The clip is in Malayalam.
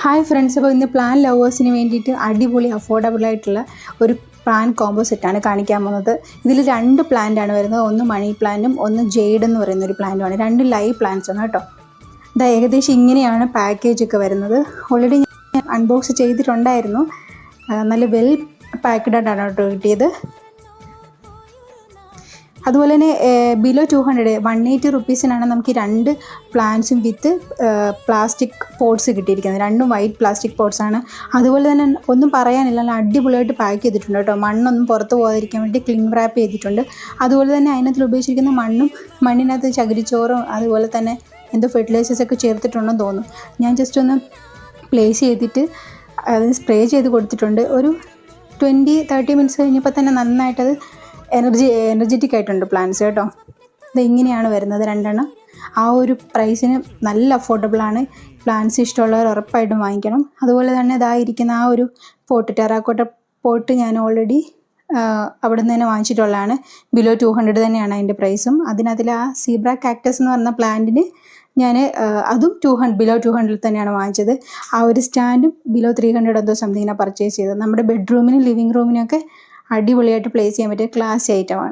ഹായ് ഫ്രണ്ട്സ്, അപ്പോൾ ഇന്ന് പ്ലാൻ ലവേഴ്സിന് വേണ്ടിയിട്ട് അടിപൊളി അഫോർഡബിൾ ആയിട്ടുള്ള ഒരു പ്ലാൻ കോംബോ സെറ്റാണ് കാണിക്കാൻ പോകുന്നത്. ഇതിൽ 2 പ്ലാന്റാണ് വരുന്നത്. ഒന്ന് മണി പ്ലാന്റും ഒന്ന് ജെയ്ഡ് എന്ന് പറയുന്ന ഒരു പ്ലാന്റുമാണ്. 2 ലൈവ് പ്ലാന്റ്സ് ആണ് കേട്ടോ. ഇതാ ഏകദേശം ഇങ്ങനെയാണ് പാക്കേജൊക്കെ വരുന്നത്. ഓൾറെഡി ഞാൻ അൺബോക്സ് ചെയ്തിട്ടുണ്ടായിരുന്നു. നല്ല വെൽ പാക്ക്ഡ് ആയിട്ടാണ് കേട്ടോ കിട്ടിയത്. അതുപോലെ തന്നെ ബിലോ 200 180 റുപ്പീസിനാണ് നമുക്ക് 2 പ്ലാന്റ്സും വിത്ത് പ്ലാസ്റ്റിക് പോട്ട്സ് കിട്ടിയിരിക്കുന്നത്. 2 വൈറ്റ് പ്ലാസ്റ്റിക് പോട്ട്സാണ്. അതുപോലെ തന്നെ ഒന്നും പറയാനില്ല, നല്ല അടിപൊളിയായിട്ട് പാക്ക് ചെയ്തിട്ടുണ്ട് കേട്ടോ. മണ്ണൊന്നും പുറത്ത് പോകാതിരിക്കാൻ വേണ്ടി ക്ലിംഗ് റാപ്പ് ചെയ്തിട്ടുണ്ട്. അതുപോലെ തന്നെ അതിനകത്ത് ഉപയോഗിച്ചിരിക്കുന്ന മണ്ണിനകത്ത് ചകിരിച്ചോറും അതുപോലെ തന്നെ എന്തോ ഫെർട്ടിലൈസേഴ്സൊക്കെ ചേർത്തിട്ടുണ്ടെന്ന് തോന്നുന്നു. ഞാൻ ജസ്റ്റ് ഒന്ന് പ്ലേസ് ചെയ്തിട്ട് അതിന് സ്പ്രേ ചെയ്ത് കൊടുത്തിട്ടുണ്ട്. ഒരു 20-30 മിനിറ്റ്സ് കഴിഞ്ഞപ്പോൾ തന്നെ നന്നായിട്ടത് എനർജറ്റിക് ആയിട്ടുണ്ട് പ്ലാന്റ്സ് കേട്ടോ. ഇത് ഇങ്ങനെയാണ് വരുന്നത് 2 എണ്ണം. ആ ഒരു പ്രൈസിന് നല്ല അഫോർഡബിളാണ്. പ്ലാന്റ്സ് ഇഷ്ടമുള്ളവർ ഉറപ്പായിട്ടും വാങ്ങിക്കണം. അതുപോലെ തന്നെ ഇതായിരിക്കുന്ന ആ ഒരു പോട്ട്, ടെറാക്കോട്ട പോട്ട് ഞാൻ ഓൾറെഡി അവിടെ നിന്ന് തന്നെ വാങ്ങിച്ചിട്ടുള്ളതാണ്. ബിലോ 200 തന്നെയാണ് അതിൻ്റെ പ്രൈസും. അതിനകത്തിൽ ആ സീബ്ര കാക്ടസ് എന്ന് പറഞ്ഞ പ്ലാന്റിന് ഞാൻ അതും ബിലോ 200 തന്നെയാണ് വാങ്ങിച്ചത്. ആ ഒരു സ്റ്റാൻഡും ബിലോ 300 എന്തോ സംതിങ്ങിനാണ് പർച്ചേസ് ചെയ്തത്. നമ്മുടെ ബെഡ്റൂമിനും ലിവിങ് റൂമിനൊക്കെ അടിപൊളിയായിട്ട് പ്ലേസ് ചെയ്യാൻ പറ്റിയ ക്ലാസ് ഐറ്റമാണ്.